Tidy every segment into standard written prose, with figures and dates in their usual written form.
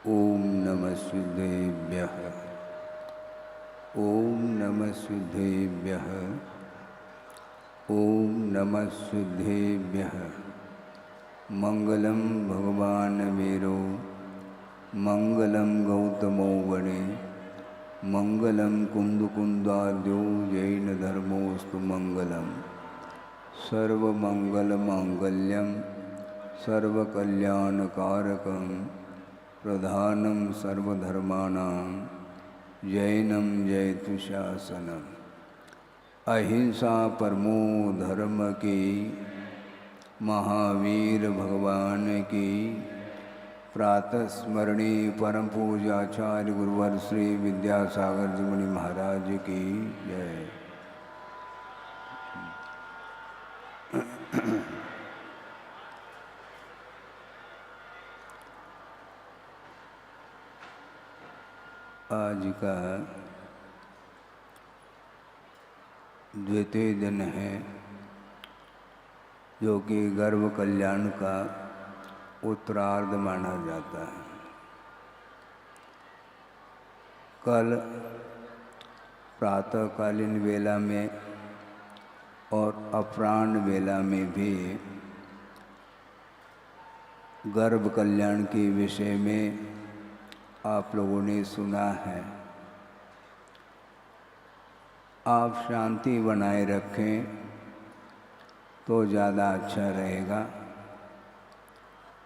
ओम नमः सिद्धेभ्यः। ओम नमः सिद्धेभ्यः। ओम नमः सिद्धेभ्यः। मंगलम भगवान वीरो मंगलम गौतमो वने मंगलम कुंदकुंदाद्यो जैन धर्मोस्तु मंगलम सर्वमंगलमांगल्यम सर्वकल्याणकारकं प्रधानं सर्वधर्माणां जैनम जयतु शासनम। अहिंसा परमो धर्म की महावीर भगवान की प्रातः स्मरणीय परम पूज्याचार्य गुरुवर श्री विद्यासागर जी मुनि महाराज की जय। आज का द्वितीय दिन है जो कि गर्भ कल्याण का उत्तरार्ध माना जाता है। कल प्रातःकालीन वेला में और अपराह्न वेला में भी गर्भ कल्याण के विषय में आप लोगों ने सुना है। आप शांति बनाए रखें तो ज़्यादा अच्छा रहेगा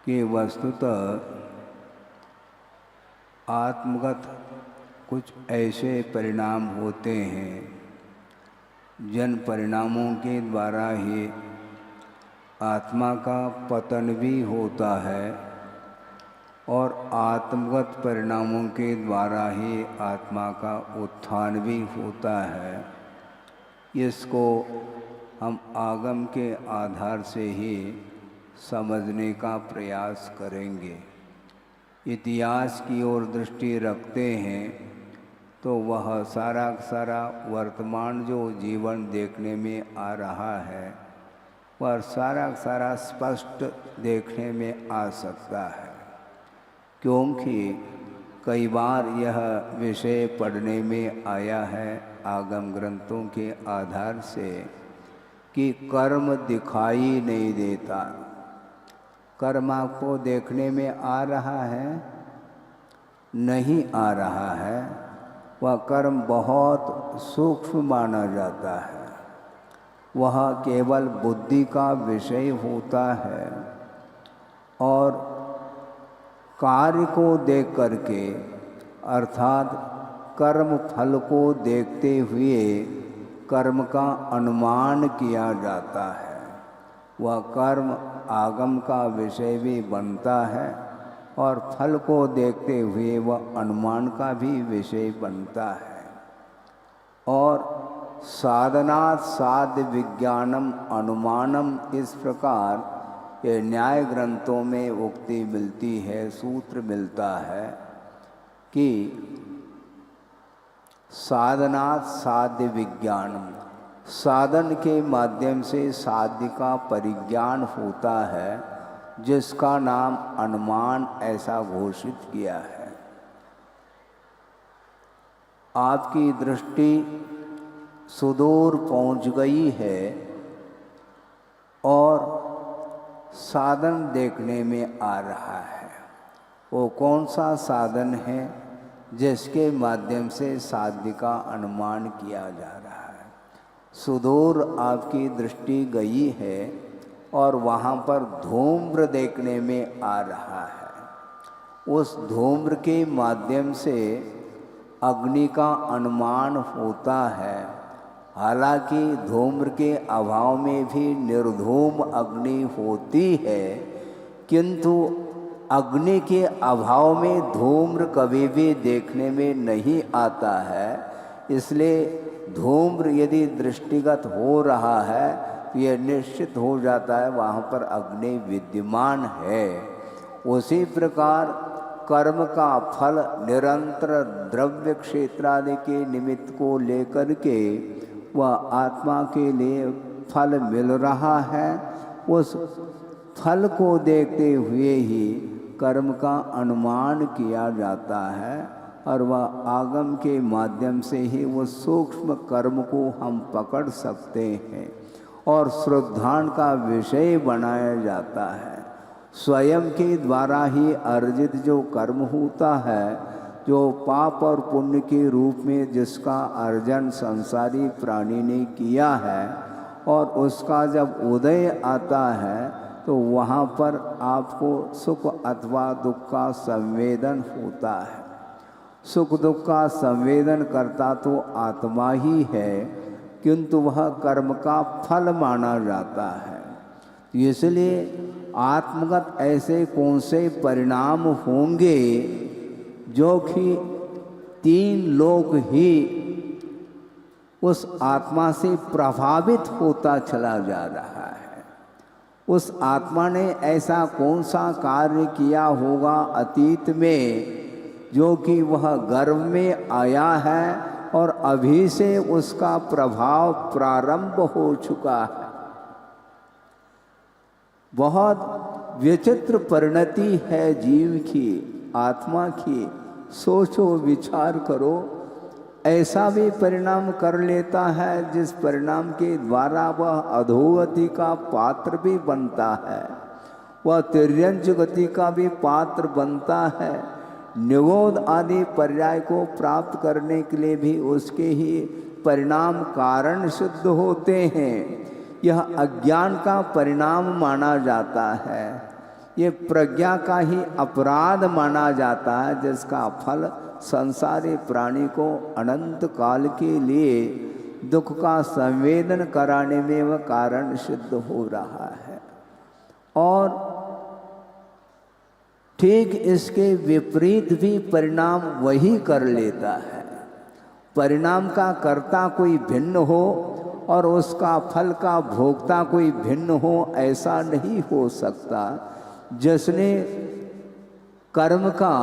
कि वस्तुतः आत्मगत कुछ ऐसे परिणाम होते हैं जिन परिणामों के द्वारा ही आत्मा का पतन भी होता है और आत्मगत परिणामों के द्वारा ही आत्मा का उत्थान भी होता है। इसको हम आगम के आधार से ही समझने का प्रयास करेंगे। इतिहास की ओर दृष्टि रखते हैं तो वह सारा वर्तमान जो जीवन देखने में आ रहा है वह सारा स्पष्ट देखने में आ सकता है, क्योंकि कई बार यह विषय पढ़ने में आया है आगम ग्रंथों के आधार से कि कर्म दिखाई नहीं देता। कर्म आपको देखने में आ रहा है? नहीं आ रहा है। वह कर्म बहुत सूक्ष्म माना जाता है। वह केवल बुद्धि का विषय होता है और कार्य को देख करके अर्थात कर्म फल को देखते हुए कर्म का अनुमान किया जाता है। वह कर्म आगम का विषय भी बनता है और फल को देखते हुए वह अनुमान का भी विषय बनता है। और साधनात् साध्य विज्ञानम अनुमानम, इस प्रकार ये न्याय ग्रंथों में उक्ति मिलती है, सूत्र मिलता है कि साधनात् साध्य विज्ञानम, साधन के माध्यम से साध्य का परिज्ञान होता है जिसका नाम अनुमान ऐसा घोषित किया है। आपकी दृष्टि सुदूर पहुंच गई है और साधन देखने में आ रहा है। वो कौन सा साधन है जिसके माध्यम से साध्य का अनुमान किया जा रहा है? सुदूर आपकी दृष्टि गई है और वहाँ पर धूम्र देखने में आ रहा है। उस धूम्र के माध्यम से अग्नि का अनुमान होता है। हालांकि धूम्र के अभाव में भी निर्धूम अग्नि होती है, किंतु अग्नि के अभाव में धूम्र कभी भी देखने में नहीं आता है। इसलिए धूम्र यदि दृष्टिगत हो रहा है तो यह निश्चित हो जाता है वहाँ पर अग्नि विद्यमान है। उसी प्रकार कर्म का फल निरंतर द्रव्य क्षेत्रादि के निमित्त को लेकर के वह आत्मा के लिए फल मिल रहा है। उस फल को देखते हुए ही कर्म का अनुमान किया जाता है और वह आगम के माध्यम से ही वो सूक्ष्म कर्म को हम पकड़ सकते हैं और श्रद्धान का विषय बनाया जाता है। स्वयं के द्वारा ही अर्जित जो कर्म होता है, जो पाप और पुण्य के रूप में जिसका अर्जन संसारी प्राणी ने किया है, और उसका जब उदय आता है तो वहाँ पर आपको सुख अथवा दुख का संवेदन होता है। सुख दुख का संवेदन करता तो आत्मा ही है, किंतु वह कर्म का फल माना जाता है। इसलिए आत्मगत ऐसे कौन से परिणाम होंगे जो कि 3 लोक ही उस आत्मा से प्रभावित होता चला जा रहा है। उस आत्मा ने ऐसा कौन सा कार्य किया होगा अतीत में जो कि वह गर्भ में आया है और अभी से उसका प्रभाव प्रारंभ हो चुका है। बहुत विचित्र परिणति है जीव की, आत्मा की। सोचो, विचार करो। ऐसा भी परिणाम कर लेता है जिस परिणाम के द्वारा वह अधोगति का पात्र भी बनता है, वह तिर्यंच गति का भी पात्र बनता है। निगोद आदि पर्याय को प्राप्त करने के लिए भी उसके ही परिणाम कारण सिद्ध होते हैं। यह अज्ञान का परिणाम माना जाता है, ये प्रज्ञा का ही अपराध माना जाता है, जिसका फल संसारी प्राणी को अनंत काल के लिए दुख का संवेदन कराने में वह कारण सिद्ध हो रहा है। और ठीक इसके विपरीत भी परिणाम वही कर लेता है। परिणाम का कर्ता कोई भिन्न हो और उसका फल का भोक्ता कोई भिन्न हो, ऐसा नहीं हो सकता। जिसने कर्म का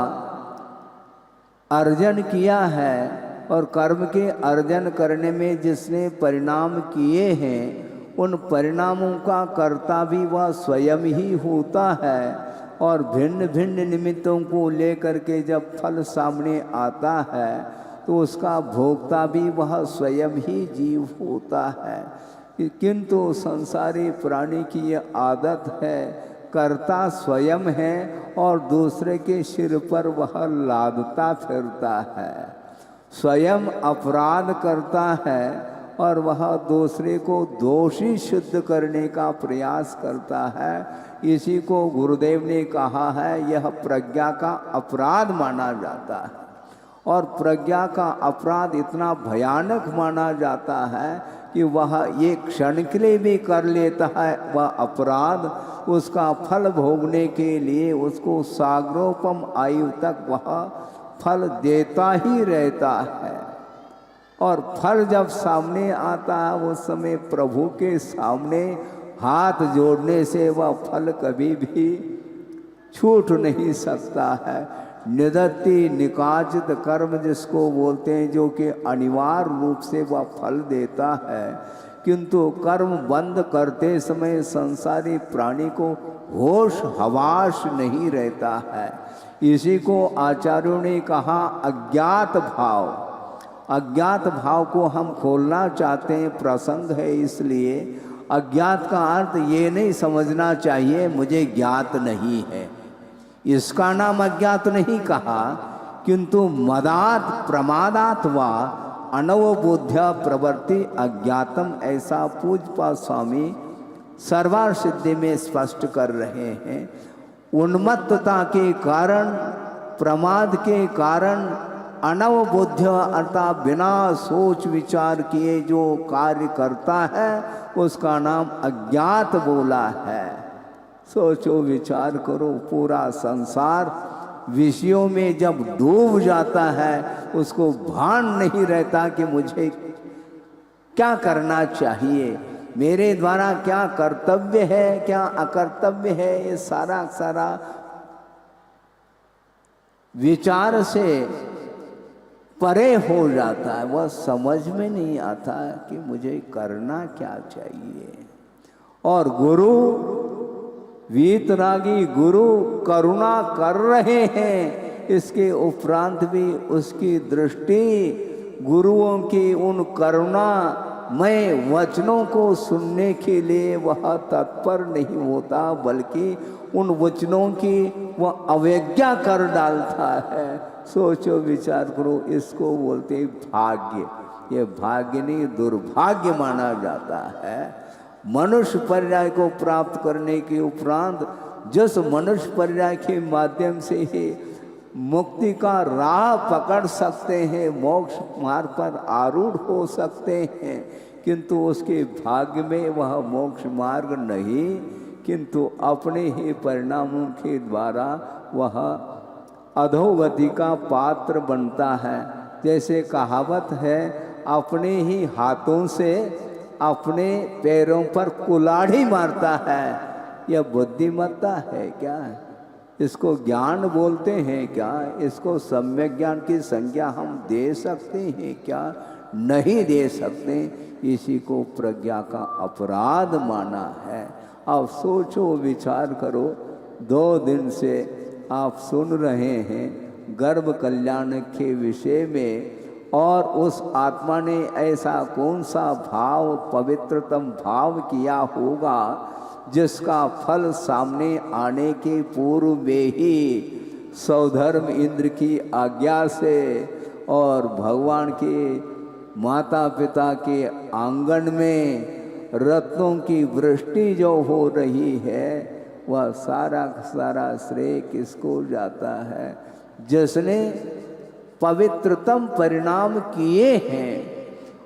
अर्जन किया है और कर्म के अर्जन करने में जिसने परिणाम किए हैं, उन परिणामों का कर्ता भी वह स्वयं ही होता है। और भिन्न भिन्न निमित्तों को लेकर के जब फल सामने आता है तो उसका भोक्ता भी वह स्वयं ही जीव होता है। किंतु संसारी प्राणी की यह आदत है, कर्ता स्वयं है और दूसरे के सिर पर वह लादता फिरता है। स्वयं अपराध करता है और वह दूसरे को दोषी सिद्ध करने का प्रयास करता है। इसी को गुरुदेव ने कहा है, यह प्रज्ञा का अपराध माना जाता है। और प्रज्ञा का अपराध इतना भयानक माना जाता है कि वह ये क्षण के लिए भी कर लेता है वह अपराध, उसका फल भोगने के लिए उसको सागरोपम आयु तक वह फल देता ही रहता है। और फल जब सामने आता है उस समय प्रभु के सामने हाथ जोड़ने से वह फल कभी भी छूट नहीं सकता है। निदत्ति निकाचित कर्म जिसको बोलते हैं, जो कि अनिवार्य रूप से वह फल देता है, किंतु कर्म बंद करते समय संसारी प्राणी को होश हवास नहीं रहता है। इसी को आचार्यों ने कहा अज्ञात भाव। अज्ञात भाव को हम खोलना चाहते हैं, प्रसंग है इसलिए। अज्ञात का अर्थ ये नहीं समझना चाहिए मुझे ज्ञात नहीं है, इसका नाम अज्ञात नहीं कहा, किंतु मदात प्रमादात वा अनवबोध्य प्रवृत्ति अज्ञातम, ऐसा पूज्यपाद स्वामी सर्वार सिद्धि में स्पष्ट कर रहे हैं। उन्मत्तता के कारण, प्रमाद के कारण, अनवबोध्य अर्थात बिना सोच विचार किए जो कार्य करता है उसका नाम अज्ञात बोला है। सोचो, विचार करो, पूरा संसार विषयों में जब डूब जाता है उसको भान नहीं रहता कि मुझे क्या करना चाहिए, मेरे द्वारा क्या कर्तव्य है, क्या अकर्तव्य है। ये सारा सारा विचार से परे हो जाता है। वह समझ में नहीं आता कि मुझे करना क्या चाहिए। और गुरु वीतरागी गुरु करुणा कर रहे हैं, इसके उपरांत भी उसकी दृष्टि गुरुओं की उन करुणामय वचनों को सुनने के लिए वह तत्पर नहीं होता, बल्कि उन वचनों की वह अवज्ञा कर डालता है। सोचो विचार करो, इसको बोलते हैं भाग्य। ये भाग्य नहीं, दुर्भाग्य माना जाता है। मनुष्य पर्याय को प्राप्त करने के उपरांत जिस मनुष्य पर्याय के माध्यम से ही मुक्ति का राह पकड़ सकते हैं, मोक्ष मार्ग पर आरूढ़ हो सकते हैं, किंतु उसके भाग्य में वह मोक्ष मार्ग नहीं, किंतु अपने ही परिणामों के द्वारा वह अधोगति का पात्र बनता है। जैसे कहावत है, अपने ही हाथों से अपने पैरों पर कुल्हाड़ी मारता है। यह बुद्धिमत्ता है क्या? इसको ज्ञान बोलते हैं क्या? इसको सम्यक ज्ञान की संज्ञा हम दे सकते हैं क्या? नहीं दे सकते। इसी को प्रज्ञा का अपराध माना है। अब सोचो विचार करो, 2 दिन से आप सुन रहे हैं गर्भ कल्याण के विषय में, और उस आत्मा ने ऐसा कौन सा भाव, पवित्रतम भाव किया होगा जिसका फल सामने आने के पूर्व में ही सौधर्म इंद्र की आज्ञा से और भगवान के माता पिता के आंगन में रत्नों की वृष्टि जो हो रही है, वह सारा सारा श्रेय किसको जाता है? जिसने पवित्रतम परिणाम किए हैं।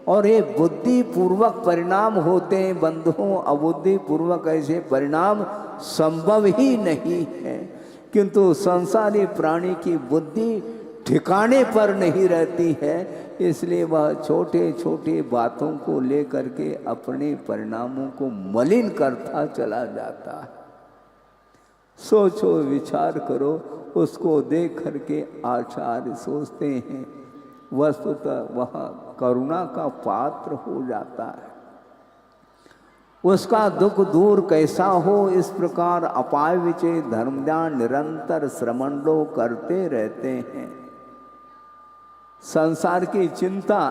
और ये बुद्धिपूर्वक परिणाम होते हैं बंधुओं, अबुद्धिपूर्वक ऐसे परिणाम संभव ही नहीं है। किंतु संसारी प्राणी की बुद्धि ठिकाने पर नहीं रहती है, इसलिए वह छोटे छोटे बातों को लेकर के अपने परिणामों को मलिन करता चला जाता है। सोचो विचार करो, उसको देख करके आचार्य सोचते हैं वस्तुतः वह करुणा का पात्र हो जाता है। उसका दुख दूर कैसा हो, इस प्रकार अपाय विचय धर्मज्ञान निरंतर श्रमण लोग करते रहते हैं। संसार की चिंता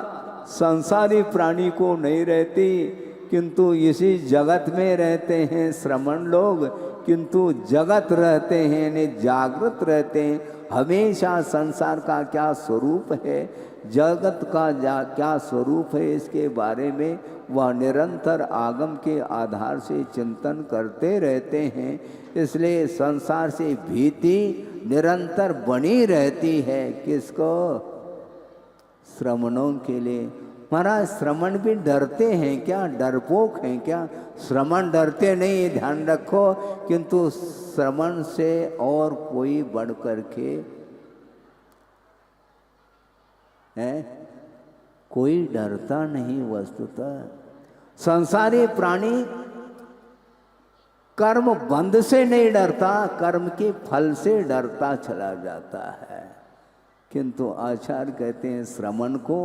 संसारी प्राणी को नहीं रहती, किंतु इसी जगत में रहते हैं श्रमण लोग, किंतु जगत रहते हैं, ने जागृत रहते हैं। हमेशा संसार का क्या स्वरूप है, जगत का क्या स्वरूप है, इसके बारे में वह निरंतर आगम के आधार से चिंतन करते रहते हैं। इसलिए संसार से भीति निरंतर बनी रहती है। किसको? श्रमणों के लिए। महाराज श्रमण भी डरते हैं क्या? डरपोक हैं क्या? श्रमण डरते नहीं, ध्यान रखो, किंतु श्रमण से और कोई बढ़ करके है, कोई डरता नहीं। वस्तुतः संसारी प्राणी कर्म बंध से नहीं डरता, कर्म के फल से डरता चला जाता है। किंतु आचार्य कहते हैं श्रमण को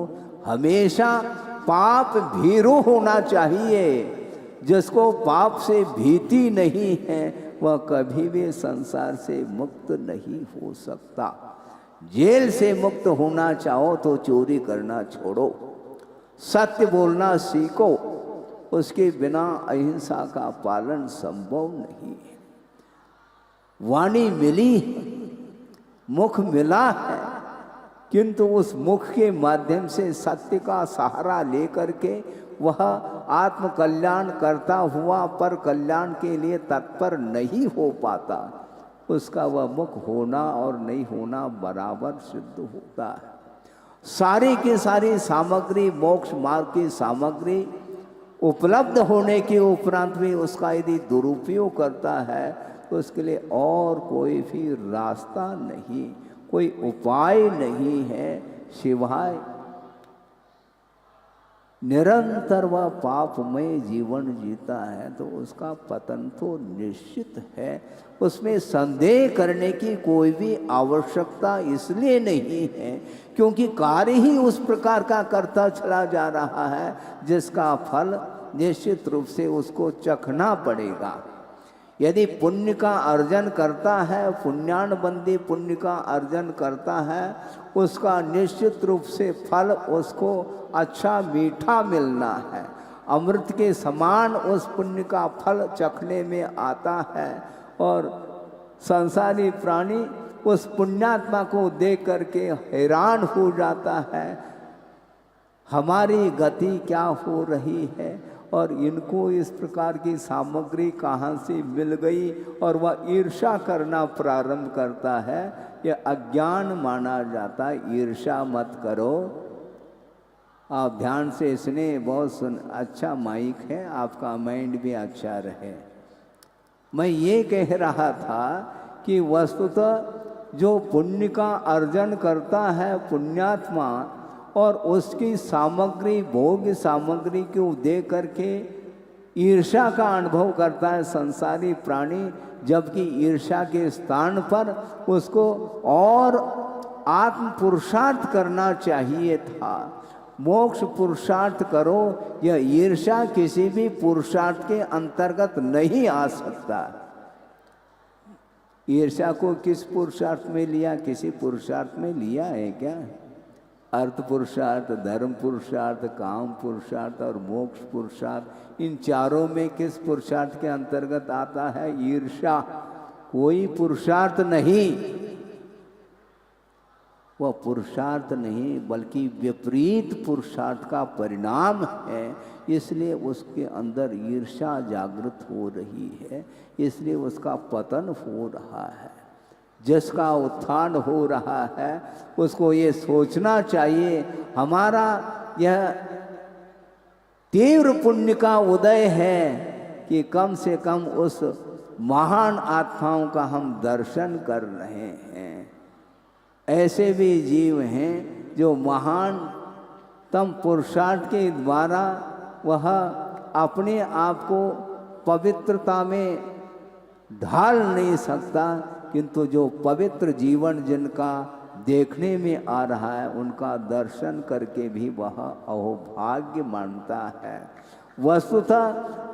हमेशा पाप भीरू होना चाहिए। जिसको पाप से भीति नहीं है, वह कभी भी संसार से मुक्त नहीं हो सकता। जेल से मुक्त होना चाहो तो चोरी करना छोड़ो, सत्य बोलना सीखो, उसके बिना अहिंसा का पालन संभव नहीं है। वाणी मिली है, मुख मिला है, किंतु उस मुख के माध्यम से सत्य का सहारा लेकर के वह आत्म कल्याण करता हुआ पर कल्याण के लिए तत्पर नहीं हो पाता। उसका वह मुख होना और नहीं होना बराबर सिद्ध होता है। सारी की सारी सामग्री, मोक्ष मार्ग की सामग्री उपलब्ध होने के उपरांत भी उसका यदि दुरुपयोग करता है तो उसके लिए और कोई भी रास्ता नहीं, कोई उपाय नहीं है सिवाय निरंतर वह पापमय जीवन जीता है तो उसका पतन तो निश्चित है। उसमें संदेह करने की कोई भी आवश्यकता इसलिए नहीं है क्योंकि कार्य ही उस प्रकार का करता चला जा रहा है जिसका फल निश्चित रूप से उसको चखना पड़ेगा। यदि पुण्य का अर्जन करता है, पुण्यान बंदी पुण्य का अर्जन करता है, उसका निश्चित रूप से फल उसको अच्छा मीठा मिलना है। अमृत के समान उस पुण्य का फल चखने में आता है। और संसारी प्राणी उस पुण्यात्मा को देख करके हैरान हो जाता है, हमारी गति क्या हो रही है और इनको इस प्रकार की सामग्री कहाँ से मिल गई, और वह ईर्ष्या करना प्रारंभ करता है। यह अज्ञान माना जाता है। ईर्ष्या मत करो। आप ध्यान से सुने, बहुत अच्छा माइक है, आपका माइंड भी अच्छा रहे। मैं ये कह रहा था कि वस्तुतः जो पुण्य का अर्जन करता है पुण्यात्मा, और उसकी सामग्री भोग सामग्री को दे करके ईर्ष्या का अनुभव करता है संसारी प्राणी, जबकि ईर्ष्या के स्थान पर उसको और आत्म पुरुषार्थ करना चाहिए था। मोक्ष पुरुषार्थ करो। यह ईर्ष्या किसी भी पुरुषार्थ के अंतर्गत नहीं आ सकता। ईर्ष्या को किस पुरुषार्थ में लिया? किसी पुरुषार्थ में लिया है क्या? अर्थ पुरुषार्थ, धर्म पुरुषार्थ, काम पुरुषार्थ और मोक्ष पुरुषार्थ, इन चारों में किस पुरुषार्थ के अंतर्गत आता है ईर्ष्या? कोई पुरुषार्थ नहीं। वह पुरुषार्थ नहीं बल्कि विपरीत पुरुषार्थ का परिणाम है। इसलिए उसके अंदर ईर्ष्या जागृत हो रही है, इसलिए उसका पतन हो रहा है। जिसका उत्थान हो रहा है उसको ये सोचना चाहिए, हमारा यह तीव्र पुण्य का उदय है कि कम से कम उस महान आत्माओं का हम दर्शन कर रहे हैं। ऐसे भी जीव हैं जो महानतम पुरुषार्थ के द्वारा वह अपने आप को पवित्रता में ढाल नहीं सकता, किंतु जो पवित्र जीवन जिनका देखने में आ रहा है उनका दर्शन करके भी वह अहोभाग्य मानता है। वस्तुतः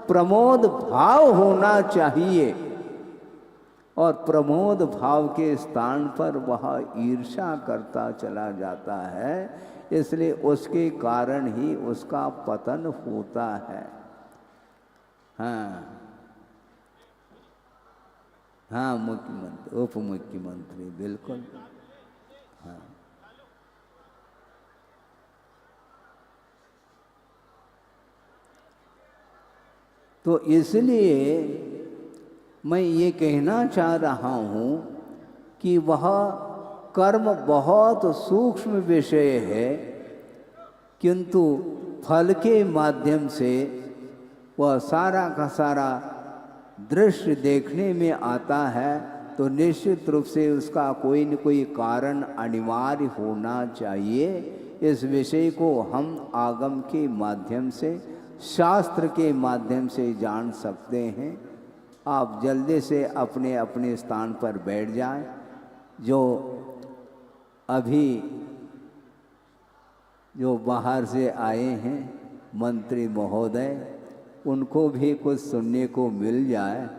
प्रमोद भाव होना चाहिए, और प्रमोद भाव के स्थान पर वह ईर्ष्या करता चला जाता है। इसलिए उसके कारण ही उसका पतन होता है। हाँ, मुख्यमंत्री, उप मुख्यमंत्री, बिल्कुल। हाँ, तो इसलिए मैं ये कहना चाह रहा हूँ कि वह कर्म बहुत सूक्ष्म विषय है, किंतु फल के माध्यम से वह सारा का सारा दृश्य देखने में आता है, तो निश्चित रूप से उसका कोई न कोई कारण अनिवार्य होना चाहिए। इस विषय को हम आगम के माध्यम से, शास्त्र के माध्यम से जान सकते हैं। आप जल्दी से अपने अपने स्थान पर बैठ जाएं। जो अभी जो बाहर से आए हैं मंत्री महोदय, उनको भी कुछ सुनने को मिल जाए,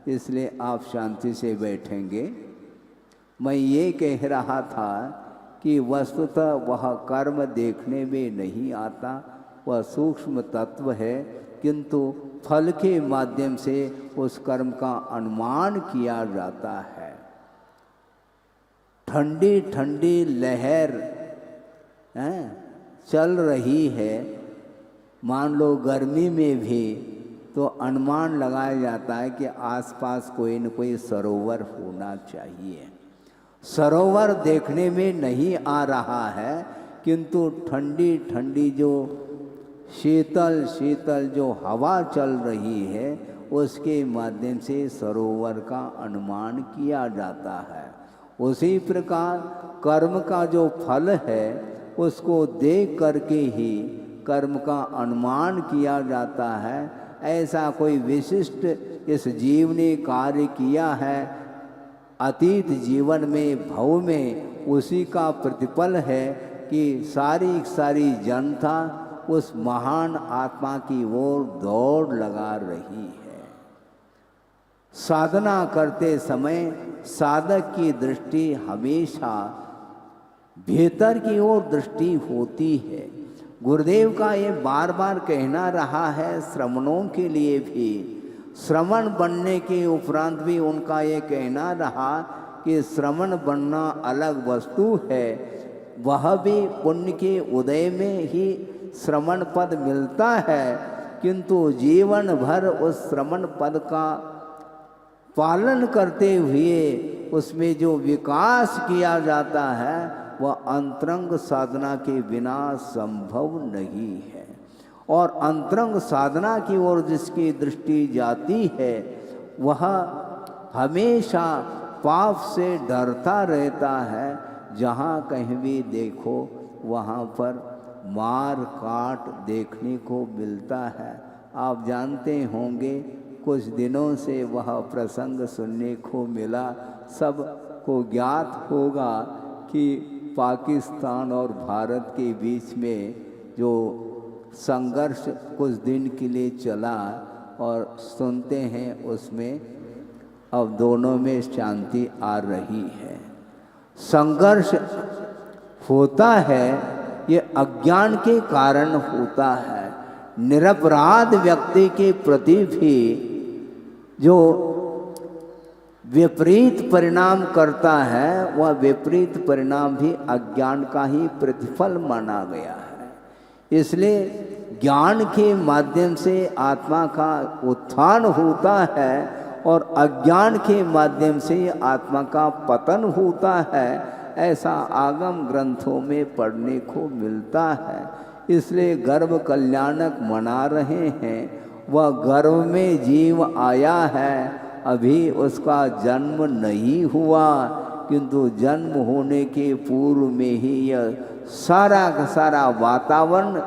इसलिए आप शांति से बैठेंगे। मैं ये कह रहा था कि वस्तुतः वह कर्म देखने में नहीं आता, वह सूक्ष्म तत्व है, किंतु फल के माध्यम से उस कर्म का अनुमान किया जाता है। ठंडी ठंडी लहर चल रही है, मान लो गर्मी में भी, तो अनुमान लगाया जाता है कि आसपास कोई न कोई सरोवर होना चाहिए। सरोवर देखने में नहीं आ रहा है, किंतु ठंडी ठंडी जो शीतल शीतल जो हवा चल रही है उसके माध्यम से सरोवर का अनुमान किया जाता है। उसी प्रकार कर्म का जो फल है उसको देख करके ही कर्म का अनुमान किया जाता है। ऐसा कोई विशिष्ट इस जीव ने कार्य किया है अतीत जीवन में, भव में, उसी का प्रतिफल है कि सारी सारी जनता उस महान आत्मा की ओर दौड़ लगा रही है। साधना करते समय साधक की दृष्टि हमेशा भीतर की ओर दृष्टि होती है। गुरुदेव का ये बार बार कहना रहा है श्रवणों के लिए भी, श्रवण बनने के उपरांत भी उनका ये कहना रहा कि श्रवण बनना अलग वस्तु है, वह भी पुण्य के उदय में ही श्रवण पद मिलता है, किंतु जीवन भर उस श्रवण पद का पालन करते हुए उसमें जो विकास किया जाता है वह अंतरंग साधना के बिना संभव नहीं है। और अंतरंग साधना की ओर जिसकी दृष्टि जाती है वह हमेशा पाप से डरता रहता है। जहाँ कहीं भी देखो वहाँ पर मार काट देखने को मिलता है। आप जानते होंगे कुछ दिनों से वह प्रसंग सुनने को मिला, सबको ज्ञात होगा कि पाकिस्तान और भारत के बीच में जो संघर्ष कुछ दिन के लिए चला, और सुनते हैं उसमें अब दोनों में शांति आ रही है। संघर्ष होता है ये अज्ञान के कारण होता है। निरपराध व्यक्ति के प्रति भी जो विपरीत परिणाम करता है वह विपरीत परिणाम भी अज्ञान का ही प्रतिफल माना गया है। इसलिए ज्ञान के माध्यम से आत्मा का उत्थान होता है और अज्ञान के माध्यम से आत्मा का पतन होता है, ऐसा आगम ग्रंथों में पढ़ने को मिलता है। इसलिए गर्भ कल्याणक मना रहे हैं। वह गर्भ में जीव आया है, अभी उसका जन्म नहीं हुआ, किंतु जन्म होने के पूर्व में ही यह सारा का सारा वातावरण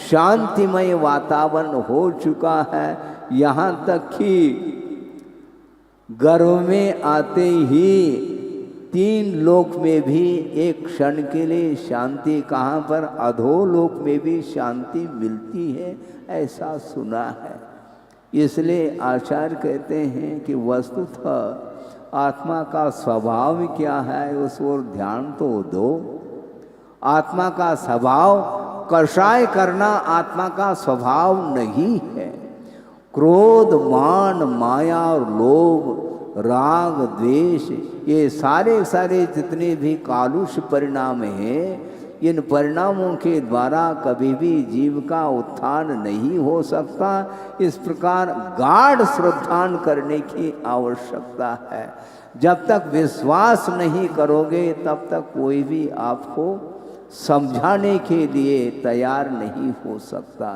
शांतिमय वातावरण हो चुका है। यहाँ तक कि गर्भ में आते ही 3 लोक में भी एक क्षण के लिए शांति, कहाँ पर अधोलोक में भी शांति मिलती है, ऐसा सुना है। इसलिए आचार्य कहते हैं कि वस्तुतः आत्मा का स्वभाव क्या है उस ओर ध्यान तो दो। आत्मा का स्वभाव कषाय करना आत्मा का स्वभाव नहीं है। क्रोध, मान, माया और लोभ, राग, द्वेष, ये सारे जितने भी कालुष्य परिणाम हैं, इन परिणामों के द्वारा कभी भी जीव का उत्थान नहीं हो सकता। इस प्रकार गाढ़ श्रद्धान करने की आवश्यकता है। जब तक विश्वास नहीं करोगे तब तक कोई भी आपको समझाने के लिए तैयार नहीं हो सकता,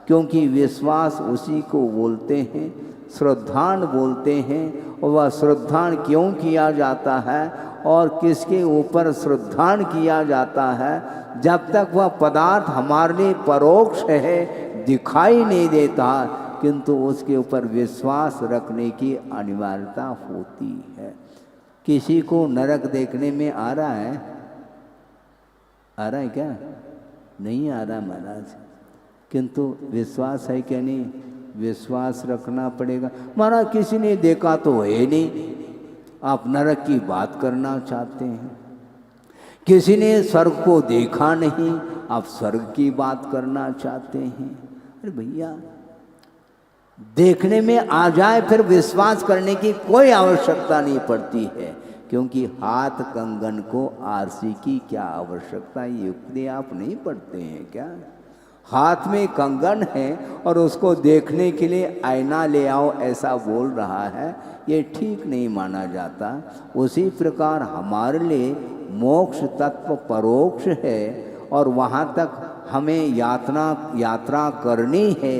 क्योंकि विश्वास उसी को बोलते हैं, श्रद्धान बोलते हैं। और वह श्रद्धान क्यों किया जाता है और किसके ऊपर श्रद्धान किया जाता है? जब तक वह पदार्थ हमारे लिए परोक्ष है, दिखाई नहीं देता, किंतु उसके ऊपर विश्वास रखने की अनिवार्यता होती है। किसी को नरक देखने में आ रहा है? आ रहा है क्या? नहीं आ रहा महाराज, किंतु विश्वास है क्या? नहीं, विश्वास रखना पड़ेगा। महाराज किसी ने देखा तो है नहीं, आप नरक की बात करना चाहते हैं। किसी ने स्वर्ग को देखा नहीं, आप स्वर्ग की बात करना चाहते हैं। अरे भैया, देखने में आ जाए फिर विश्वास करने की कोई आवश्यकता नहीं पड़ती है, क्योंकि हाथ कंगन को आरसी की क्या आवश्यकता, युक्ति आप नहीं पढ़ते हैं क्या? हाथ में कंगन है और उसको देखने के लिए आईना ले आओ ऐसा बोल रहा है, ये ठीक नहीं माना जाता। उसी प्रकार हमारे लिए मोक्ष तत्व परोक्ष है और वहाँ तक हमें यात्रा करनी है,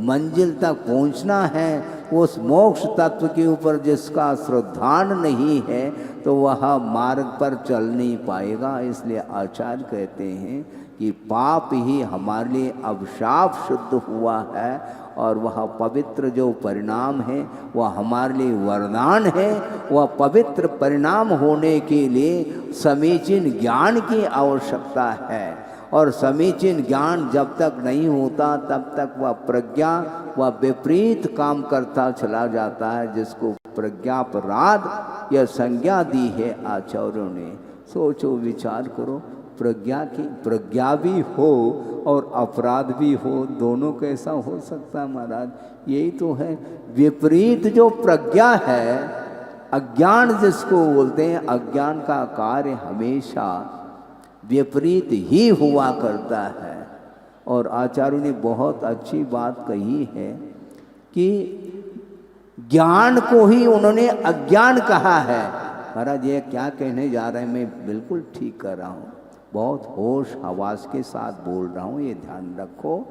मंजिल तक पहुँचना है। उस मोक्ष तत्व के ऊपर जिसका श्रद्धान नहीं है तो वह मार्ग पर चल नहीं पाएगा। इसलिए आचार्य कहते हैं कि पाप ही हमारे लिए अभिशाप शुद्ध हुआ है और वह पवित्र जो परिणाम है वह हमारे लिए वरदान है। वह पवित्र परिणाम होने के लिए समीचीन ज्ञान की आवश्यकता है, और समीचीन ज्ञान जब तक नहीं होता तब तक वह प्रज्ञा वह विपरीत काम करता चला जाता है, जिसको प्रज्ञापराध यह संज्ञा दी है आचार्यों ने। सोचो विचार करो, प्रज्ञा भी हो और अपराध भी हो, दोनों कैसा हो सकता है महाराज? यही तो है विपरीत जो प्रज्ञा है, अज्ञान जिसको बोलते हैं, अज्ञान का कार्य हमेशा विपरीत ही हुआ करता है। और आचार्य ने बहुत अच्छी बात कही है कि ज्ञान को ही उन्होंने अज्ञान कहा है। महाराज ये क्या कहने जा रहे हैं, मैं बिल्कुल ठीक कर रहा हूँ, बहुत होश हवास के साथ बोल रहा हूँ, ये ध्यान रखो।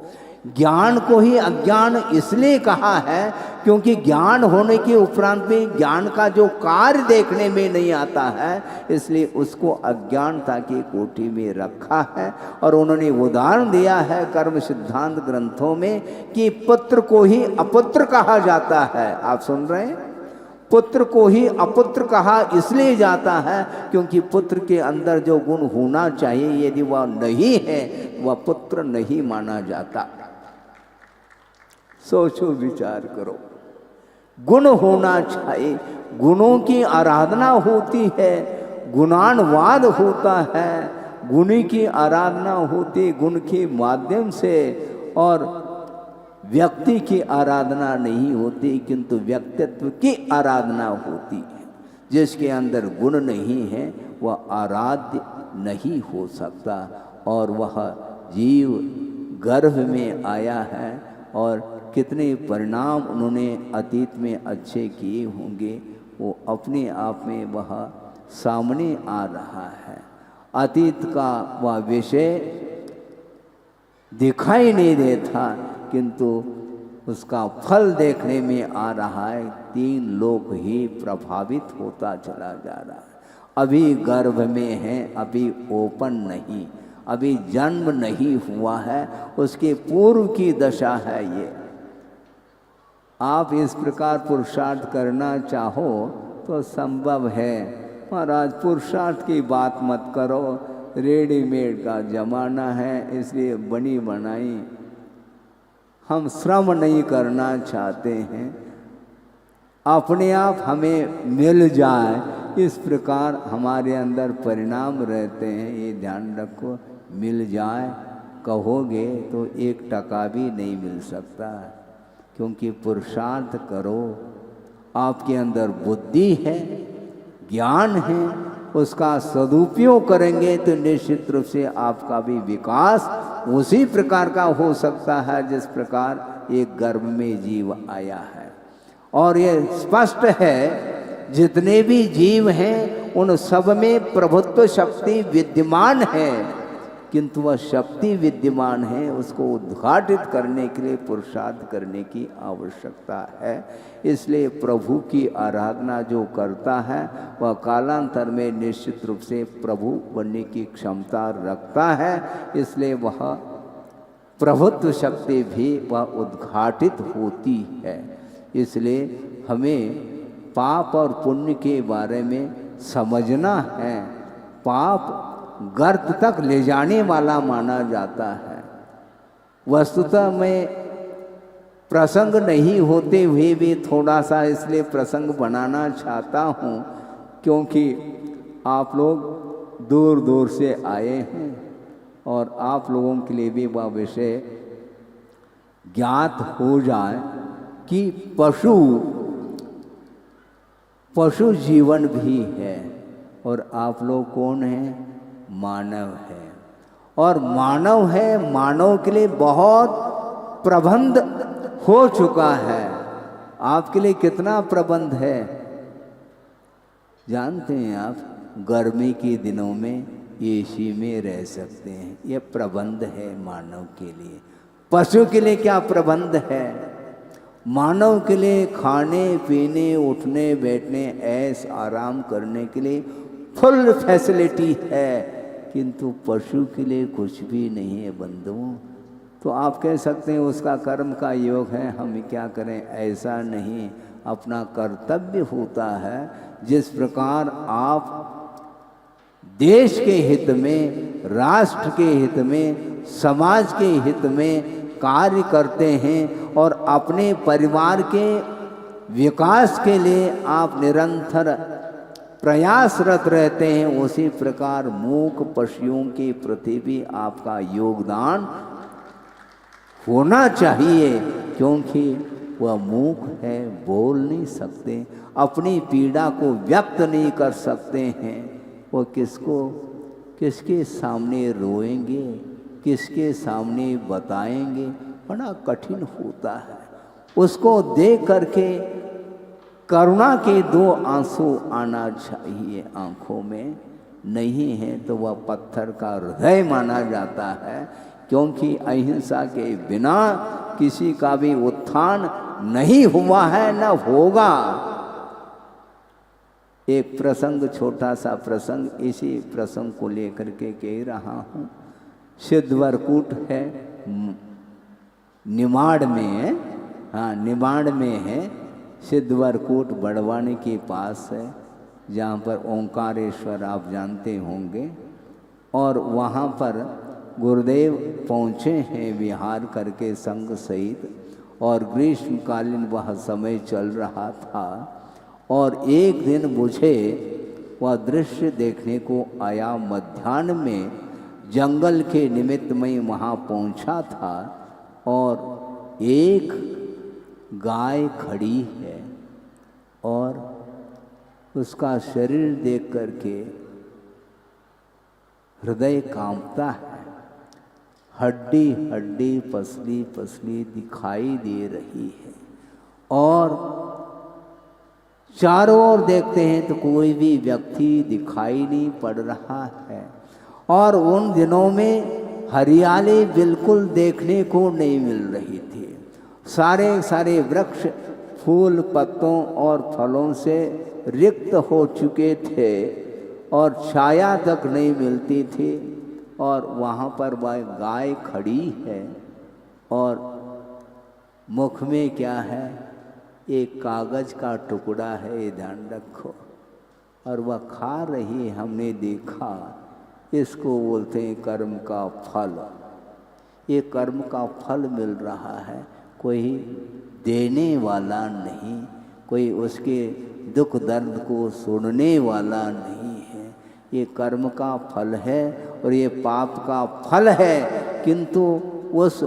ज्ञान को ही अज्ञान इसलिए कहा है क्योंकि ज्ञान होने के उपरांत भी ज्ञान का जो कार्य देखने में नहीं आता है, इसलिए उसको अज्ञानता की कोटि में रखा है। और उन्होंने उदाहरण दिया है कर्म सिद्धांत ग्रंथों में कि पुत्र को ही अपुत्र कहा जाता है। आप सुन रहे हैं, पुत्र को ही अपुत्र कहा इसलिए जाता है क्योंकि पुत्र के अंदर जो गुण होना चाहिए यदि वह नहीं है, वह पुत्र नहीं माना जाता। सोचो विचार करो, गुण होना चाहिए, गुणों की आराधना होती है, गुणानुवाद होता है, गुणी की आराधना होती गुण के माध्यम से, और व्यक्ति की आराधना नहीं होती किंतु व्यक्तित्व की आराधना होती है। जिसके अंदर गुण नहीं है वह आराध्य नहीं हो सकता, और वह जीव गर्भ में आया है और कितने परिणाम उन्होंने अतीत में अच्छे किए होंगे, वो अपने आप में वह सामने आ रहा है। अतीत का वह विषय दिखाई नहीं देता किंतु उसका फल देखने में आ रहा है। 3 लोक ही प्रभावित होता चला जा रहा है। अभी गर्भ में है, अभी ओपन नहीं, अभी जन्म नहीं हुआ है, उसके पूर्व की दशा है ये। आप इस प्रकार पुरुषार्थ करना चाहो तो संभव है। महाराज पुरुषार्थ की बात मत करो, रेडीमेड का जमाना है, इसलिए बनी बनाई हम श्रम नहीं करना चाहते हैं, अपने आप हमें मिल जाए, इस प्रकार हमारे अंदर परिणाम रहते हैं। ये ध्यान रखो, मिल जाए कहोगे तो 1 टका भी नहीं मिल सकता, क्योंकि पुरुषार्थ करो, आपके अंदर बुद्धि है, ज्ञान है, उसका सदुपयोग करेंगे तो निश्चित रूप से आपका भी विकास उसी प्रकार का हो सकता है जिस प्रकार एक गर्भ में जीव आया है। और ये स्पष्ट है जितने भी जीव हैं उन सब में प्रभुत्व शक्ति विद्यमान है, किंतु वह शक्ति विद्यमान है, उसको उद्घाटित करने के लिए पुरुषार्थ करने की आवश्यकता है। इसलिए प्रभु की आराधना जो करता है वह कालांतर में निश्चित रूप से प्रभु बनने की क्षमता रखता है, इसलिए वह प्रभुत्व शक्ति भी वह उद्घाटित होती है। इसलिए हमें पाप और पुण्य के बारे में समझना है। पाप गर्त तक ले जाने वाला माना जाता है। वस्तुतः मैं प्रसंग नहीं होते हुए भी थोड़ा सा इसलिए प्रसंग बनाना चाहता हूँ क्योंकि आप लोग दूर दूर से आए हैं और आप लोगों के लिए भी वह विषय ज्ञात हो जाए कि पशु जीवन भी है और आप लोग कौन हैं? मानव है। और मानव है, मानव के लिए बहुत प्रबंध हो चुका है। आपके लिए कितना प्रबंध है जानते हैं आप? गर्मी के दिनों में एसी में रह सकते हैं, ये प्रबंध है मानव के लिए। पशु के लिए क्या प्रबंध है? मानव के लिए खाने पीने उठने बैठने ऐश आराम करने के लिए फुल फैसिलिटी है, किंतु पशु के लिए कुछ भी नहीं है बंधुओं। तो आप कह सकते हैं उसका कर्म का योग है, हम क्या करें? ऐसा नहीं, अपना कर्तव्य होता है। जिस प्रकार आप देश के हित में, राष्ट्र के हित में, समाज के हित में कार्य करते हैं और अपने परिवार के विकास के लिए आप निरंतर प्रयासरत रहते हैं, उसी प्रकार मूक पशुओं के प्रति भी आपका योगदान होना चाहिए, क्योंकि वह मूक है, बोल नहीं सकते, अपनी पीड़ा को व्यक्त नहीं कर सकते हैं। वो किसके सामने रोएंगे, किसके सामने बताएंगे, बड़ा कठिन होता है। उसको देख करके करुणा के 2 आंसू आना चाहिए आंखों में, नहीं है तो वह पत्थर का हृदय माना जाता है, क्योंकि अहिंसा के बिना किसी का भी उत्थान नहीं हुआ है, न होगा। एक प्रसंग, छोटा सा प्रसंग, इसी प्रसंग को लेकर के कह रहा हूँ। सिद्धवरकूट है, निमाड़ में है, हाँ निमाड़ में है। सिद्धवरकूट बड़वानी के पास है, जहाँ पर ओंकारेश्वर आप जानते होंगे। और वहाँ पर गुरुदेव पहुँचे हैं विहार करके संग सहित, और ग्रीष्मकालीन वह समय चल रहा था। और एक दिन मुझे वह दृश्य देखने को आया। मध्याह्न में जंगल के निमित्त में वहाँ पहुँचा था, और एक गाय खड़ी है, और उसका शरीर देख करके हृदय कांपता है। हड्डी हड्डी पसली पसली दिखाई दे रही है, और चारों ओर देखते हैं तो कोई भी व्यक्ति दिखाई नहीं पड़ रहा है। और उन दिनों में हरियाली बिल्कुल देखने को नहीं मिल रही थी। सारे वृक्ष फूल पत्तों और फलों से रिक्त हो चुके थे, और छाया तक नहीं मिलती थी। और वहाँ पर वह गाय खड़ी है, और मुख में क्या है, एक कागज का टुकड़ा है, ये ध्यान रखो। और वह खा रही, हमने देखा। इसको बोलते हैं कर्म का फल। ये कर्म का फल मिल रहा है, कोई देने वाला नहीं, कोई उसके दुख दर्द को सुनने वाला नहीं है। ये कर्म का फल है, और ये पाप का फल है, किंतु उस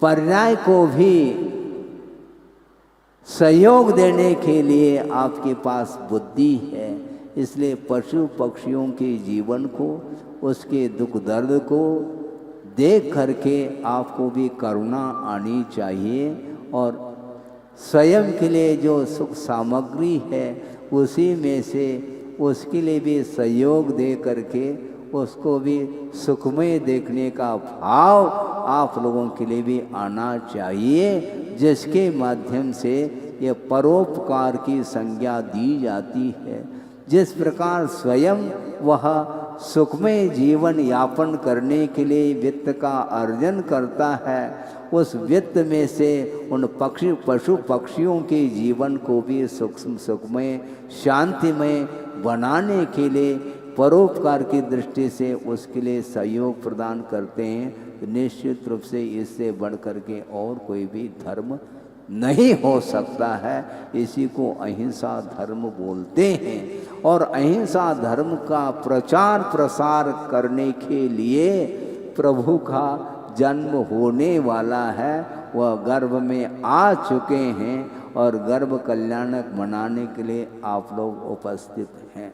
पर्याय को भी सहयोग देने के लिए आपके पास बुद्धि है। इसलिए पशु पक्षियों के जीवन को, उसके दुख दर्द को देख करके आपको भी करुणा आनी चाहिए, और स्वयं के लिए जो सुख सामग्री है उसी में से उसके लिए भी सहयोग दे करके उसको भी सुखमय देखने का भाव आप लोगों के लिए भी आना चाहिए, जिसके माध्यम से ये परोपकार की संज्ञा दी जाती है। जिस प्रकार स्वयं वह सुखमय जीवन यापन करने के लिए वित्त का अर्जन करता है, उस वित्त में से उन पशु पक्षियों के जीवन को भी सुखमय शांतिमय बनाने के लिए परोपकार की दृष्टि से उसके लिए सहयोग प्रदान करते हैं। तो निश्चित रूप से इससे बढ़ कर के और कोई भी धर्म नहीं हो सकता है। इसी को अहिंसा धर्म बोलते हैं। और अहिंसा धर्म का प्रचार प्रसार करने के लिए प्रभु का जन्म होने वाला है, वह गर्भ में आ चुके हैं, और गर्भ कल्याणक मनाने के लिए आप लोग उपस्थित हैं।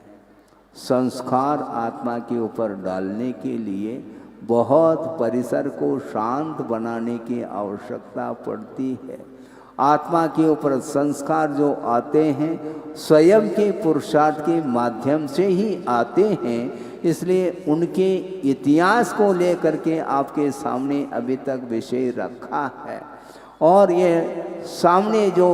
संस्कार आत्मा के ऊपर डालने के लिए बहुत परिसर को शांत बनाने की आवश्यकता पड़ती है। आत्मा के ऊपर संस्कार जो आते हैं स्वयं के पुरुषार्थ के माध्यम से ही आते हैं। इसलिए उनके इतिहास को लेकर के आपके सामने अभी तक विषय रखा है, और ये सामने जो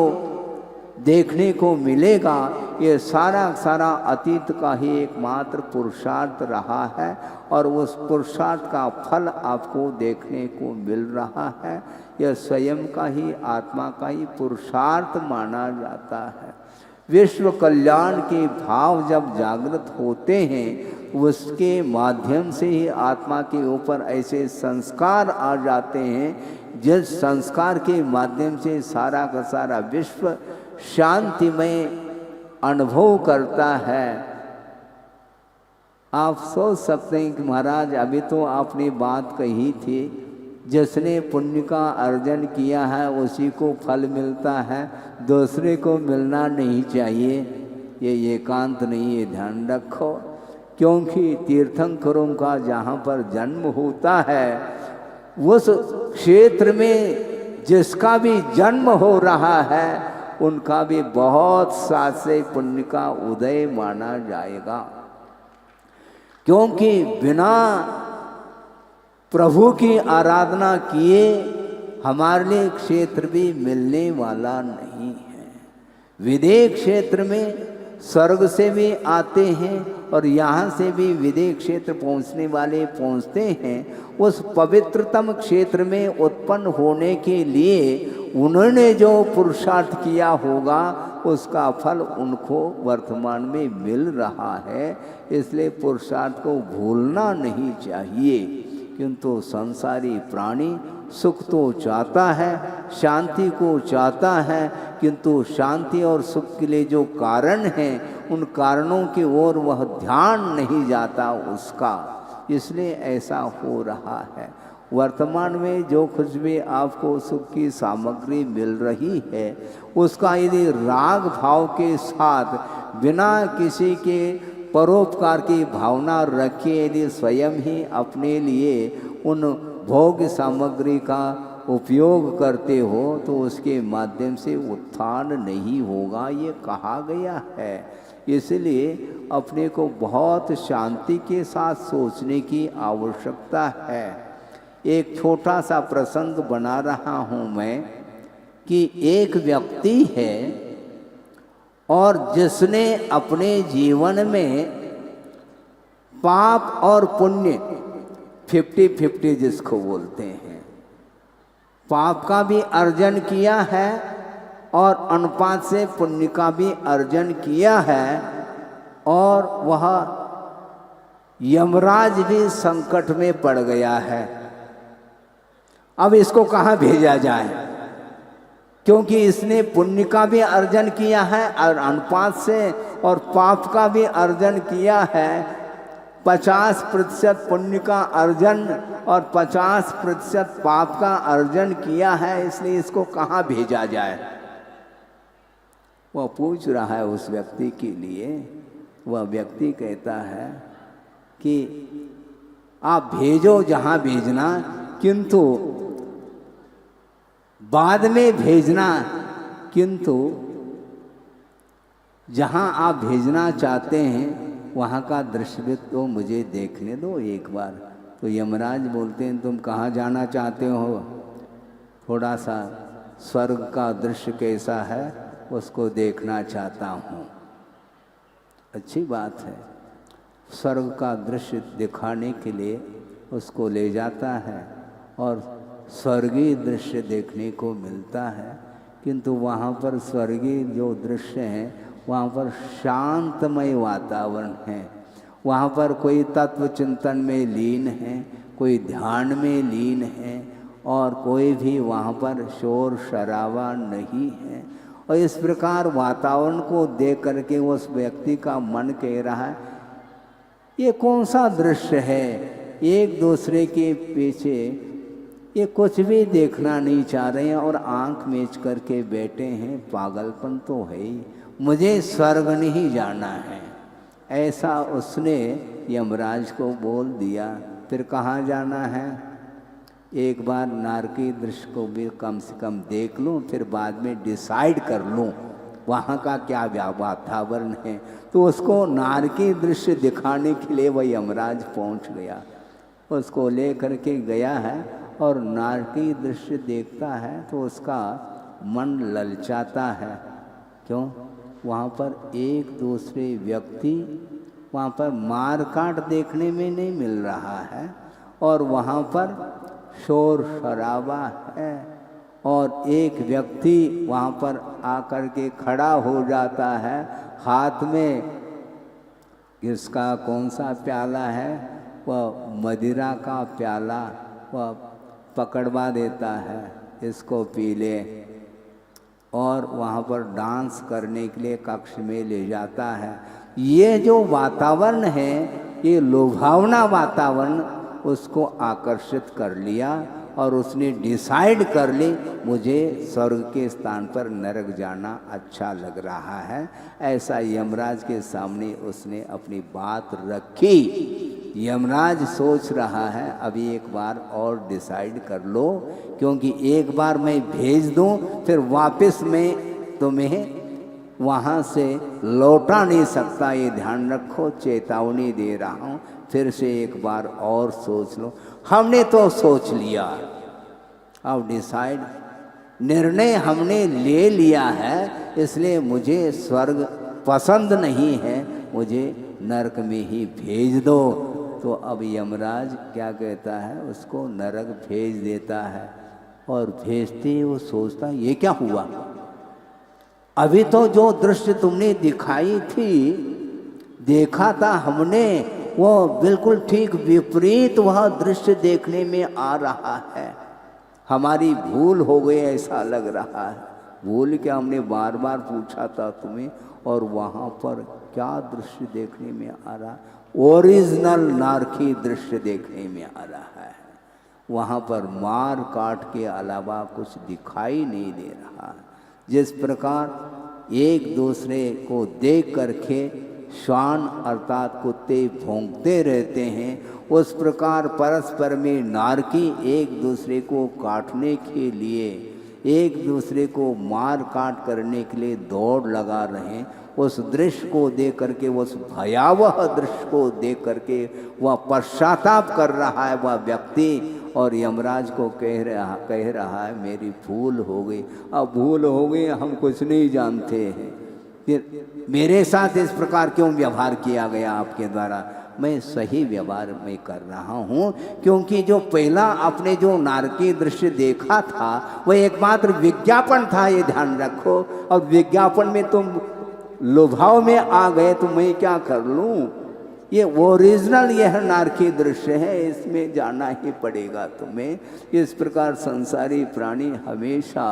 देखने को मिलेगा ये सारा अतीत का ही एकमात्र पुरुषार्थ रहा है, और उस पुरुषार्थ का फल आपको देखने को मिल रहा है। यह स्वयं का ही आत्मा का ही पुरुषार्थ माना जाता है। विश्व कल्याण के भाव जब जागृत होते हैं उसके माध्यम से ही आत्मा के ऊपर ऐसे संस्कार आ जाते हैं, जिस संस्कार के माध्यम से सारा का सारा विश्व शांतिमय अनुभव करता है। आप सोच सकते हैं कि महाराज अभी तो आपने बात कही थी, जिसने पुण्य का अर्जन किया है उसी को फल मिलता है, दूसरे को मिलना नहीं चाहिए। ये एकांत नहीं, ये ध्यान रखो। क्योंकि तीर्थंकरों का जहाँ पर जन्म होता है उस क्षेत्र में जिसका भी जन्म हो रहा है उनका भी बहुत सासे पुण्य का उदय माना जाएगा। क्योंकि बिना प्रभु की आराधना किए हमारे लिए क्षेत्र भी मिलने वाला नहीं है। विदेह क्षेत्र में स्वर्ग से भी आते हैं और यहाँ से भी विदेह क्षेत्र पहुँचने वाले पहुँचते हैं। उस पवित्रतम क्षेत्र में उत्पन्न होने के लिए उन्होंने जो पुरुषार्थ किया होगा उसका फल उनको वर्तमान में मिल रहा है। इसलिए पुरुषार्थ को भूलना नहीं चाहिए। किंतु संसारी प्राणी सुख तो चाहता है, शांति को चाहता है, किंतु शांति और सुख के लिए जो कारण हैं उन कारणों की ओर वह ध्यान नहीं जाता उसका। इसलिए ऐसा हो रहा है। वर्तमान में जो कुछ भी आपको सुख की सामग्री मिल रही है उसका यदि राग भाव के साथ बिना किसी के परोपकार की भावना रखे यदि स्वयं ही अपने लिए उन भोग सामग्री का उपयोग करते हो तो उसके माध्यम से उत्थान नहीं होगा, ये कहा गया है। इसलिए अपने को बहुत शांति के साथ सोचने की आवश्यकता है। एक छोटा सा प्रसंग बना रहा हूँ मैं कि एक व्यक्ति है और जिसने अपने जीवन में पाप और पुण्य 50-50 जिसको बोलते हैं, पाप का भी अर्जन किया है और अनुपात से पुण्य का भी अर्जन किया है, और वह यमराज भी संकट में पड़ गया है। अब इसको कहाँ भेजा जाए? क्योंकि इसने पुण्य का भी अर्जन किया है और अनुपात से, और पाप का भी अर्जन किया है। 50% पुण्य का अर्जन और 50% पाप का अर्जन किया है, इसलिए इसको कहाँ भेजा जाए? वह पूछ रहा है उस व्यक्ति के लिए। वह व्यक्ति कहता है कि आप भेजो जहाँ भेजना, किंतु बाद में भेजना, किंतु जहाँ आप भेजना चाहते हैं वहाँ का दृश्य भी तो मुझे देखने दो एक बार। तो यमराज बोलते हैं तुम कहाँ जाना चाहते हो? थोड़ा सा स्वर्ग का दृश्य कैसा है उसको देखना चाहता हूँ। अच्छी बात है। स्वर्ग का दृश्य दिखाने के लिए उसको ले जाता है और स्वर्गीय दृश्य देखने को मिलता है। किंतु वहाँ पर स्वर्गीय जो दृश्य है वहाँ पर शांतमय वातावरण है। वहाँ पर कोई तत्व चिंतन में लीन है, कोई ध्यान में लीन है, और कोई भी वहाँ पर शोर शराबा नहीं है। और इस प्रकार वातावरण को देख करके उस व्यक्ति का मन कह रहा है ये कौन सा दृश्य है? एक दूसरे के पीछे ये कुछ भी देखना नहीं चाह रहे हैं और आंख मीच करके बैठे हैं। पागलपन तो है ही, मुझे स्वर्ग नहीं जाना है, ऐसा उसने यमराज को बोल दिया। फिर कहाँ जाना है? एक बार नारकी दृश्य को भी कम से कम देख लूँ, फिर बाद में डिसाइड कर लूँ वहाँ का क्या वातावरण है। तो उसको नारकी दृश्य दिखाने के लिए वह यमराज पहुँच गया। उसको ले करके गया है और नारकी दृश्य देखता है तो उसका मन ललचाता है। क्यों? वहाँ पर एक दूसरे व्यक्ति, वहाँ पर मार काट देखने में नहीं मिल रहा है, और वहाँ पर शोर शराबा है, और एक व्यक्ति वहाँ पर आकर के खड़ा हो जाता है। हाथ में इसका कौन सा प्याला है? वह मदिरा का प्याला वह पकड़वा देता है, इसको पी ले। और वहाँ पर डांस करने के लिए कक्ष में ले जाता है। ये जो वातावरण है, ये लुभावना वातावरण उसको आकर्षित कर लिया और उसने डिसाइड कर ली मुझे स्वर्ग के स्थान पर नरक जाना अच्छा लग रहा है। ऐसा यमराज के सामने उसने अपनी बात रखी। यमराज सोच रहा है अभी एक बार और डिसाइड कर लो, क्योंकि एक बार मैं भेज दूं फिर वापस मैं तुम्हें वहाँ से लौटा नहीं सकता, ये ध्यान रखो, चेतावनी दे रहा हूँ, फिर से एक बार और सोच लो। हमने तो सोच लिया, अब डिसाइड, निर्णय हमने ले लिया है, इसलिए मुझे स्वर्ग पसंद नहीं है, मुझे नरक में ही भेज दो। तो अब यमराज क्या कहता है, उसको नरक भेज देता है। और भेजते ही वो सोचता ये क्या हुआ, अभी तो जो दृश्य तुमने दिखाई थी, देखा था हमने, वो बिल्कुल ठीक विपरीत वह दृश्य देखने में आ रहा है। हमारी भूल हो गई ऐसा लग रहा है। भूल क्या, हमने बार बार पूछा था तुम्हें, और वहाँ पर क्या दृश्य देखने में आ रहा, ओरिजिनल नारकी दृश्य देखने में आ रहा है। वहाँ पर मार काट के अलावा कुछ दिखाई नहीं दे रहा है। जिस प्रकार एक दूसरे को देख करके श्वान अर्थात कुत्ते भौंकते रहते हैं, उस प्रकार परस्पर में नारकी एक दूसरे को काटने के लिए, एक दूसरे को मार काट करने के लिए दौड़ लगा रहे हैं। उस दृश्य को देख करके, उस भयावह दृश्य को देख करके वह पश्चाताप कर रहा है वह व्यक्ति, और यमराज को कह रहा है मेरी भूल हो गई। अब भूल हो गई, हम कुछ नहीं जानते हैं, फिर मेरे साथ इस प्रकार क्यों व्यवहार किया गया आपके द्वारा। मैं सही व्यवहार में कर रहा हूँ, क्योंकि जो पहला आपने जो नारकी दृश्य देखा था वह एकमात्र विज्ञापन था, ये ध्यान रखो। और विज्ञापन में तुम लुभाव में आ गए तो मैं क्या कर लूँ। ये ओरिजिनल यह नारकी दृश्य है, इसमें जाना ही पड़ेगा तुम्हें। इस प्रकार संसारी प्राणी हमेशा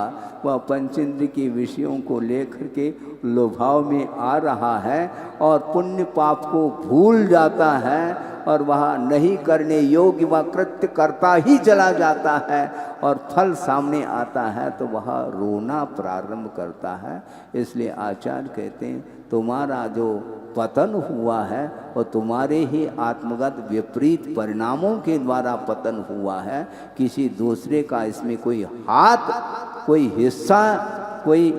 वह पंचेंद्र के विषयों को लेकर के लुभाव में आ रहा है और पुण्य पाप को भूल जाता है, और वह नहीं करने योग्य वह कृत्य करता ही चला जाता है, और फल सामने आता है तो वह रोना प्रारंभ करता है। इसलिए आचार्य कहते हैं तुम्हारा जो पतन हुआ है और तुम्हारे ही आत्मगत विपरीत परिणामों के द्वारा पतन हुआ है। किसी दूसरे का इसमें कोई हाथ, कोई हिस्सा, कोई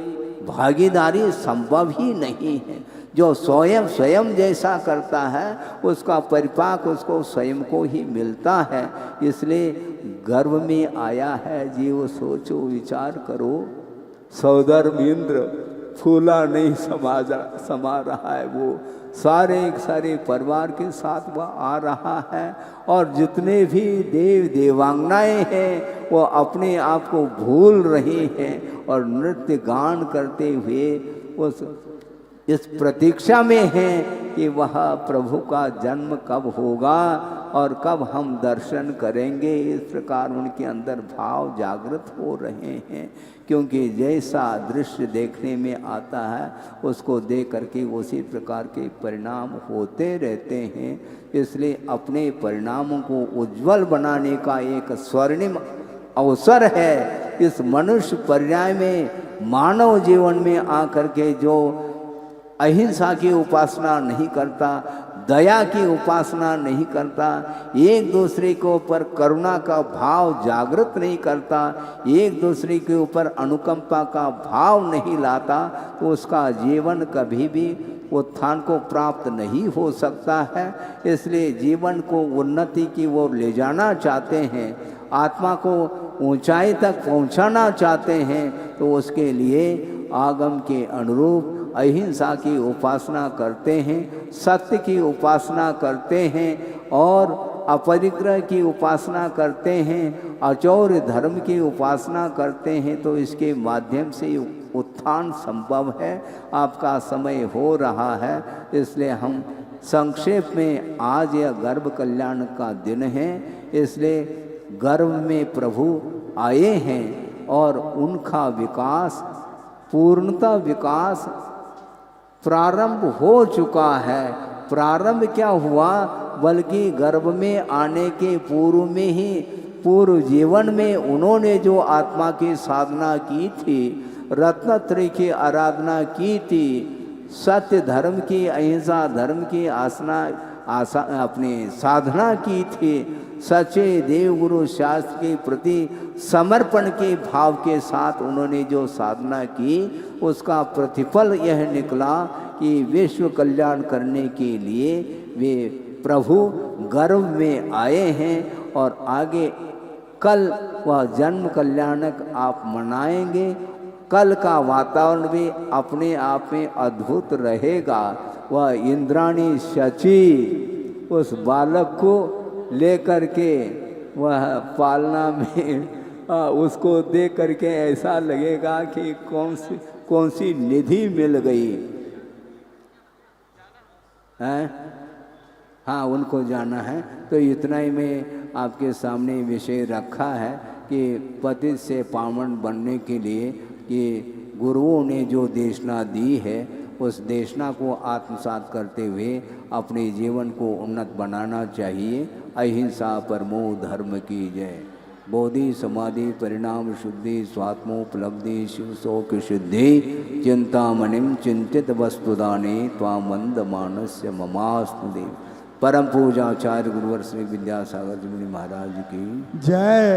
भागीदारी संभव ही नहीं है। जो स्वयं जैसा करता है उसका परिपाक उसको स्वयं को ही मिलता है। इसलिए गर्भ में आया है जीव, सोचो विचार करो, सौदर्भ इंद्र फूला नहीं समा रहा है, वो सारे परिवार के साथ वह आ रहा है, और जितने भी देव देवांगनाएं हैं वो अपने आप को भूल रही हैं और नृत्य गान करते हुए इस प्रतीक्षा में हैं कि वह प्रभु का जन्म कब होगा और कब हम दर्शन करेंगे। इस प्रकार उनके अंदर भाव जागृत हो रहे हैं, क्योंकि जैसा दृश्य देखने में आता है उसको देख करके उसी प्रकार के परिणाम होते रहते हैं। इसलिए अपने परिणामों को उज्जवल बनाने का एक स्वर्णिम अवसर है। इस मनुष्य पर्याय में मानव जीवन में आकर के जो अहिंसा की उपासना नहीं करता, दया की उपासना नहीं करता, एक दूसरे के ऊपर करुणा का भाव जागृत नहीं करता, एक दूसरे के ऊपर अनुकंपा का भाव नहीं लाता, तो उसका जीवन कभी भी उत्थान को प्राप्त नहीं हो सकता है। इसलिए जीवन को उन्नति की ओर ले जाना चाहते हैं, आत्मा को ऊंचाई तक पहुंचाना चाहते हैं, तो उसके लिए आगम के अनुरूप अहिंसा की उपासना करते हैं, सत्य की उपासना करते हैं और अपरिग्रह की उपासना करते हैं, अचौर्य धर्म की उपासना करते हैं, तो इसके माध्यम से उत्थान संभव है। आपका समय हो रहा है, इसलिए हम संक्षेप में आज यह गर्भ कल्याण का दिन है, इसलिए गर्भ में प्रभु आए हैं और उनका विकास पूर्णता विकास प्रारंभ हो चुका है। प्रारंभ क्या हुआ, बल्कि गर्भ में आने के पूर्व में ही, पूर्व जीवन में उन्होंने जो आत्मा की साधना की थी, रत्नत्रय की आराधना की थी, सत्य धर्म की, अहिंसा धर्म की अपनी साधना की थी, सच्चे देवगुरु शास्त्र के प्रति समर्पण के भाव के साथ उन्होंने जो साधना की, उसका प्रतिफल यह निकला कि विश्व कल्याण करने के लिए वे प्रभु गर्भ में आए हैं। और आगे कल वह जन्म कल्याणक आप मनाएंगे। कल का वातावरण भी अपने आप में अद्भुत रहेगा। वह इंद्राणी शची उस बालक को लेकर के वह पालना में उसको देख करके ऐसा लगेगा कि कौन सी निधि मिल गई है। हाँ, उनको जाना है। तो इतना ही मैं आपके सामने विषय रखा है कि पतित से पावन बनने के लिए कि गुरुओं ने जो देशना दी है, उस देशना को आत्मसात करते हुए अपने जीवन को उन्नत बनाना चाहिए। अहिंसा परमो धर्म की जय। बोधि समाधि परिणाम शुद्धि स्वात्मोपलब्धि शिव शोक शुद्धि चिंतामणिम चिंतित वस्तुदाने त्वामंद मानस्य ममास्तु देव। परम पूजाचार्य गुरुवर श्री विद्यासागर जी महाराज की जय।